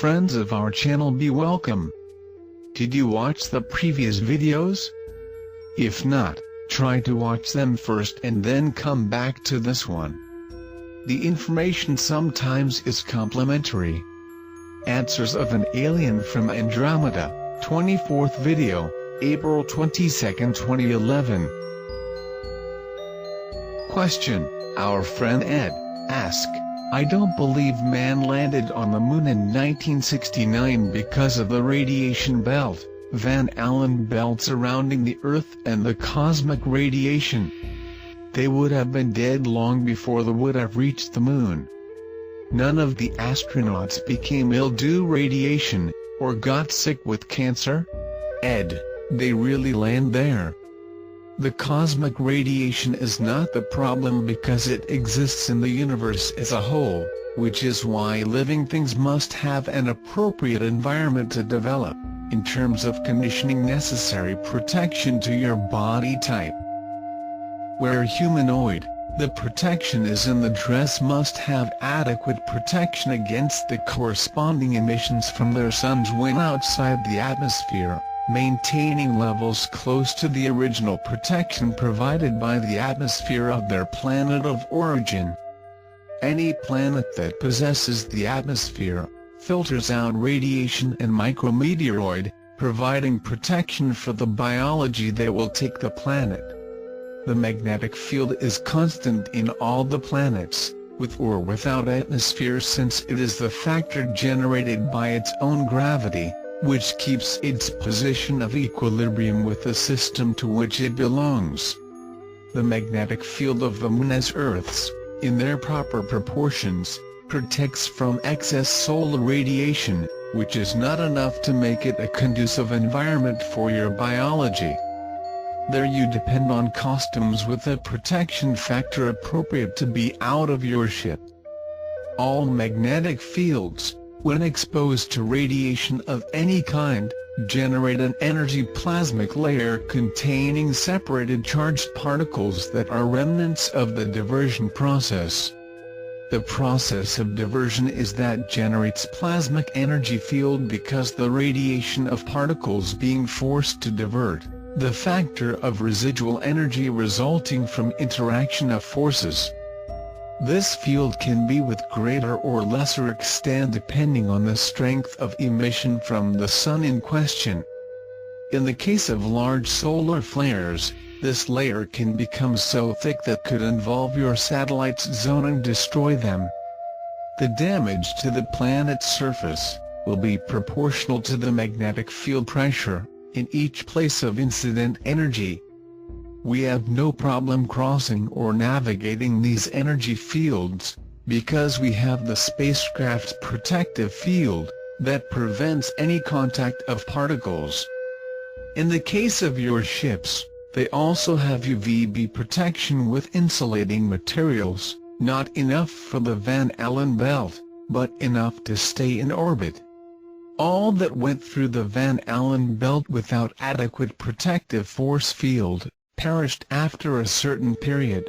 friends of our channel, be welcome. Did you watch the previous videos? If not, try to watch them first and then come back to this one. The information sometimes is complimentary. Answers of an Alien from Andromeda, 24th video, April 22, 2011. Question: Our friend Ed asked, I don't believe man landed on the moon in 1969 because of the radiation belt, Van Allen belt surrounding the Earth and the cosmic radiation. They would have been dead long before they would have reached the moon. None of the astronauts became ill due to radiation, or got sick with cancer. Ed, they really land there. The cosmic radiation is not the problem because it exists in the universe as a whole, which is why living things must have an appropriate environment to develop, in terms of conditioning necessary protection to your body type. Where humanoid, the protection is in the dress must have adequate protection against the corresponding emissions from their suns when outside the atmosphere, maintaining levels close to the original protection provided by the atmosphere of their planet of origin. Any planet that possesses the atmosphere filters out radiation and micrometeoroid, providing protection for the biology that will take the planet. The magnetic field is constant in all the planets, with or without atmosphere, since it is the factor generated by its own gravity, which keeps its position of equilibrium with the system to which it belongs. The magnetic field of the Moon as Earth's, in their proper proportions, protects from excess solar radiation, which is not enough to make it a conducive environment for your biology. There you depend on costumes with a protection factor appropriate to be out of your ship. All magnetic fields, when exposed to radiation of any kind, generate an energy plasmic layer containing separated charged particles that are remnants of the diversion process. The process of diversion is that generates plasmic energy field because the radiation of particles being forced to divert, the factor of residual energy resulting from interaction of forces. This field can be with greater or lesser extent depending on the strength of emission from the sun in question. In the case of large solar flares, this layer can become so thick that could involve your satellite's zone and destroy them. The damage to the planet's surface will be proportional to the magnetic field pressure in each place of incident energy. We have no problem crossing or navigating these energy fields, because we have the spacecraft's protective field, that prevents any contact of particles. In the case of your ships, they also have UVB protection with insulating materials, not enough for the Van Allen belt, but enough to stay in orbit. All that went through the Van Allen belt without adequate protective force field perished after a certain period.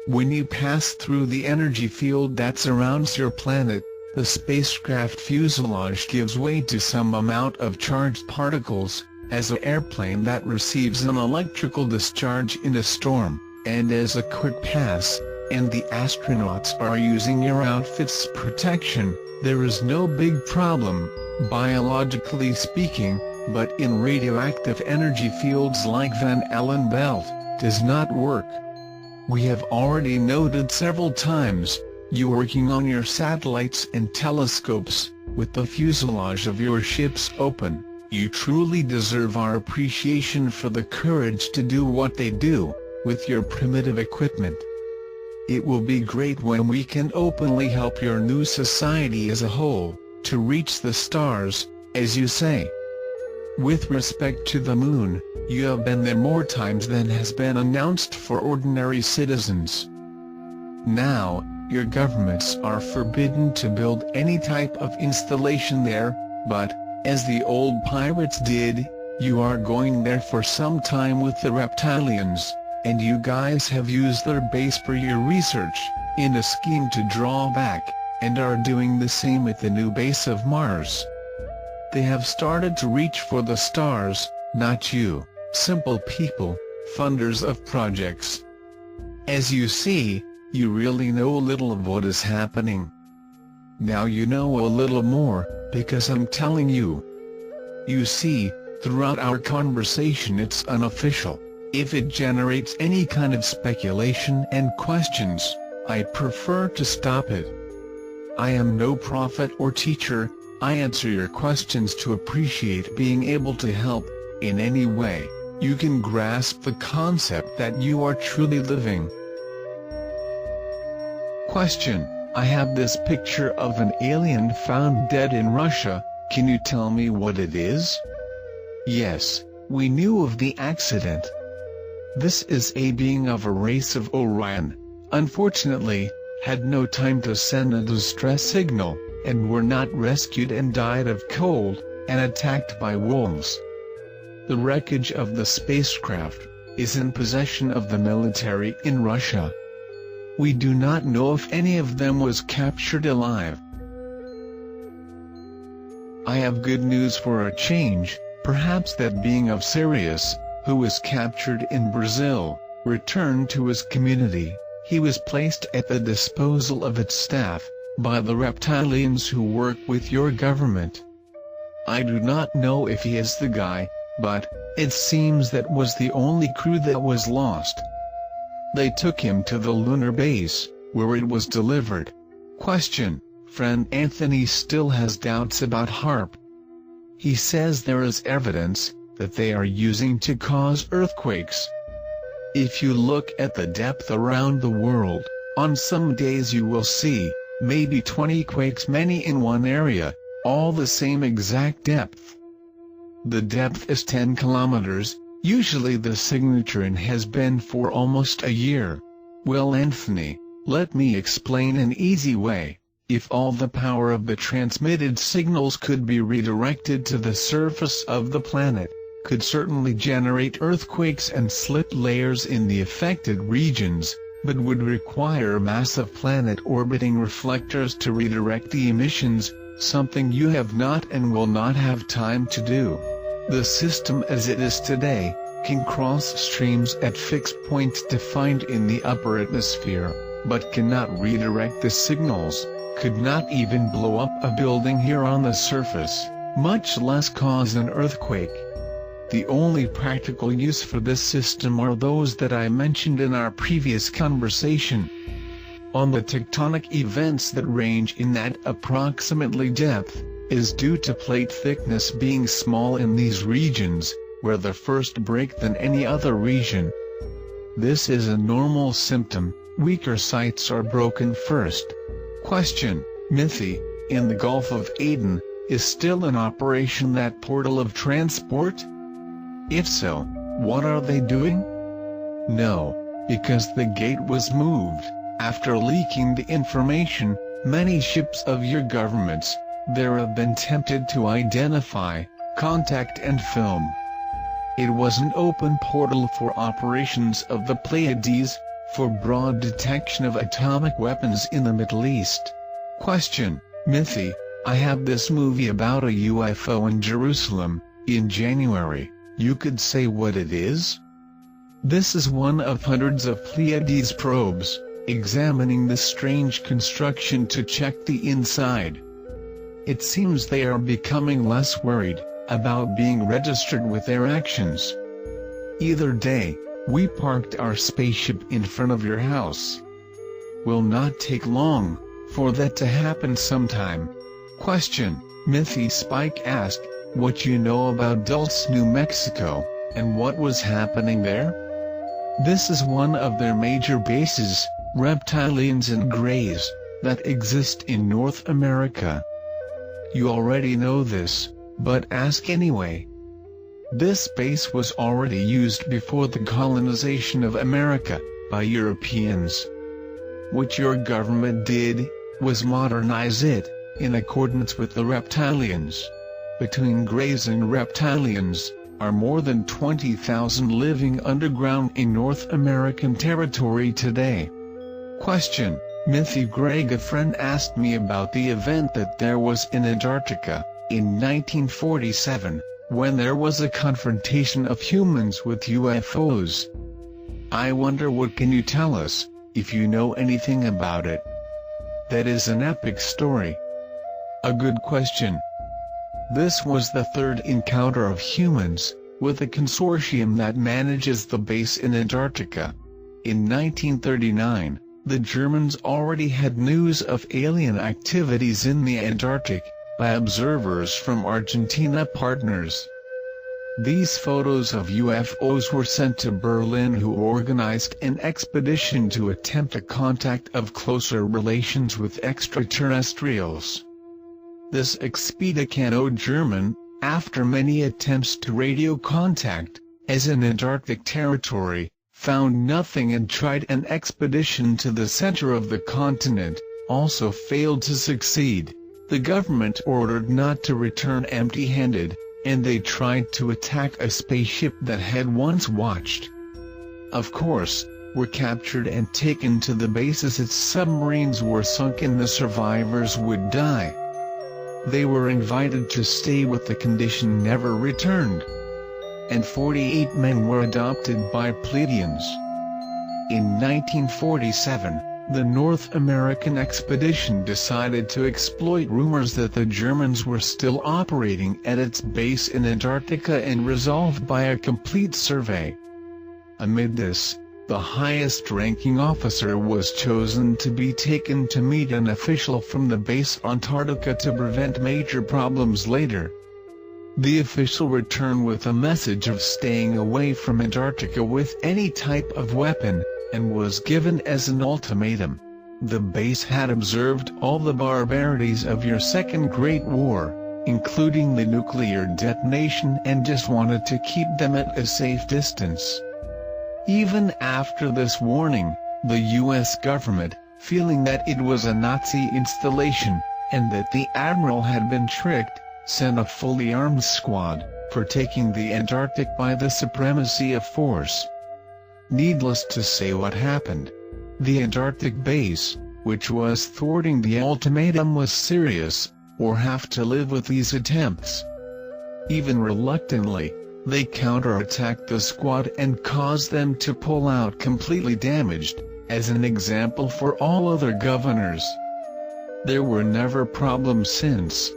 When you pass through the energy field that surrounds your planet, the spacecraft fuselage gives way to some amount of charged particles, as an airplane that receives an electrical discharge in a storm, and as a quick pass, and the astronauts are using your outfit's protection, there is no big problem, biologically speaking, but in radioactive energy fields like Van Allen belt, does not work. We have already noted several times, you working on your satellites and telescopes, with the fuselage of your ships open. You truly deserve our appreciation for the courage to do what they do, with your primitive equipment. It will be great when we can openly help your new society as a whole, to reach the stars, as you say. With respect to the moon, you have been there more times than has been announced for ordinary citizens. Now, your governments are forbidden to build any type of installation there, but, as the old pirates did, you are going there for some time with the reptilians, and you guys have used their base for your research, in a scheme to draw back, and are doing the same at the new base of Mars. They have started to reach for the stars, not you, simple people, funders of projects. As you see, you really know little of what is happening. Now you know a little more, because I'm telling you. You see, throughout our conversation it's unofficial. If it generates any kind of speculation and questions, I prefer to stop it. I am no prophet or teacher. I answer your questions to appreciate being able to help, in any way you can grasp the concept that you are truly living. Question: I have this picture of an alien found dead in Russia, can you tell me what it is? Yes, we knew of the accident. This is a being of a race of Orion, unfortunately, had no time to send a distress signal, and were not rescued and died of cold, and attacked by wolves. The wreckage of the spacecraft is in possession of the military in Russia. We do not know if any of them was captured alive. I have good news for a change, perhaps that being of Sirius, who was captured in Brazil, returned to his community. He was placed at the disposal of its staff, by the reptilians who work with your government. I do not know if he is the guy, but it seems that was the only crew that was lost. They took him to the lunar base, where it was delivered. Question: Friend Anthony still has doubts about HARP. He says there is evidence that they are using to cause earthquakes. If you look at the depth around the world, on some days you will see maybe 20 quakes, many in one area, all the same exact depth. The depth is 10 kilometers, usually the signature, and has been for almost a year. Well, Anthony, let me explain an easy way. If all the power of the transmitted signals could be redirected to the surface of the planet, could certainly generate earthquakes and slit layers in the affected regions, but would require massive planet-orbiting reflectors to redirect the emissions, something you have not and will not have time to do. The system as it is today can cross streams at fixed points defined in the upper atmosphere, but cannot redirect the signals, could not even blow up a building here on the surface, much less cause an earthquake. The only practical use for this system are those that I mentioned in our previous conversation. On the tectonic events that range in that approximately depth, is due to plate thickness being small in these regions, where the first break than any other region. This is a normal symptom, weaker sites are broken first. Question: Mithy, in the Gulf of Aden, is still in operation that portal of transport? If so, what are they doing? No, because the gate was moved. After leaking the information, many ships of your governments there have been tempted to identify, contact and film. It was an open portal for operations of the Pleiades, for broad detection of atomic weapons in the Middle East. Question: Mithy, I have this movie about a UFO in Jerusalem, in January. You could say what it is? This is one of hundreds of Pleiades probes, examining the strange construction to check the inside. It seems they are becoming less worried about being registered with their actions. Either day, we parked our spaceship in front of your house. Will not take long for that to happen sometime. Question: Mithy Spike asked, what you know about Dulce, New Mexico, and what was happening there? This is one of their major bases, reptilians and greys, that exist in North America. You already know this, but ask anyway. This base was already used before the colonization of America by Europeans. What your government did was modernize it, in accordance with the reptilians. Between greys and reptilians are more than 20,000 living underground in North American territory today. Question: Mithy Greg, a friend, asked me about the event that there was in Antarctica, in 1947, when there was a confrontation of humans with UFOs. I wonder, what can you tell us, if you know anything about it? That is an epic story. A good question. This was the third encounter of humans, with a consortium that manages the base in Antarctica. In 1939, the Germans already had news of alien activities in the Antarctic, by observers from Argentina partners. These photos of UFOs were sent to Berlin, who organized an expedition to attempt a contact of closer relations with extraterrestrials. This Expedition German, after many attempts to radio contact, as in Antarctic territory, found nothing and tried an expedition to the center of the continent, also failed to succeed. The government ordered not to return empty-handed, and they tried to attack a spaceship that had once watched. Of course, were captured and taken to the base as its submarines were sunk and the survivors would die. They were invited to stay with the condition never returned. And 48 men were adopted by Pleiadians. In 1947, the North American expedition decided to exploit rumors that the Germans were still operating at its base in Antarctica and resolved by a complete survey. Amid this, the highest-ranking officer was chosen to be taken to meet an official from the base Antarctica to prevent major problems later. The official returned with a message of staying away from Antarctica with any type of weapon, and was given as an ultimatum. The base had observed all the barbarities of your Second Great War, including the nuclear detonation, and just wanted to keep them at a safe distance. Even after this warning, the U.S. government, feeling that it was a Nazi installation, and that the admiral had been tricked, sent a fully armed squad, for taking the Antarctic by the supremacy of force. Needless to say what happened. The Antarctic base, which was thwarting the ultimatum, was serious, or have to live with these attempts. Even reluctantly, they counterattacked the squad and caused them to pull out completely damaged, as an example for all other governors. There were never problems since.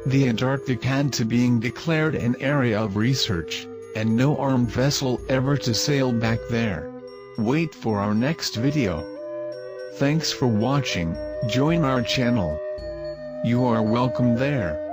The Antarctic had to being declared an area of research, and no armed vessel ever to sail back there. Wait for our next video. Thanks for watching. Join our channel. You are welcome there.